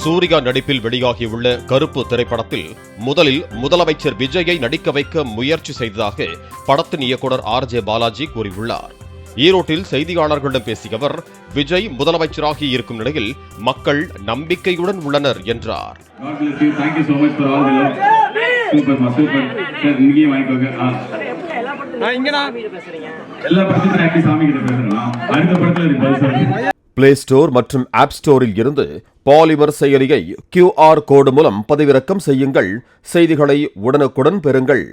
சூர்யா நடிப்பில் வெளியாகியுள்ள கருப்பு திரைப்படத்தில் முதலில் முதலமைச்சர் விஜயை நடிக்க வைக்க முயற்சி செய்ததாக படத்தின் இயக்குனர் RJ பாலாஜி கூறியுள்ளார். ஈரோட்டில் செய்தியாளர்களிடம் பேசிய அவர், விஜய் முதலமைச்சராகி இருக்கும் நிலையில் மக்கள் நம்பிக்கையுடன் உள்ளனர் என்றார். பிளே ஸ்டோர் மற்றும் ஆப் ஸ்டோரில் இருந்து பாலிமர் செயலியை QR கோடு மூலம் பதிவிறக்கம் செய்யுங்கள். செய்திகளை உடனுக்குடன் பெறுங்கள்.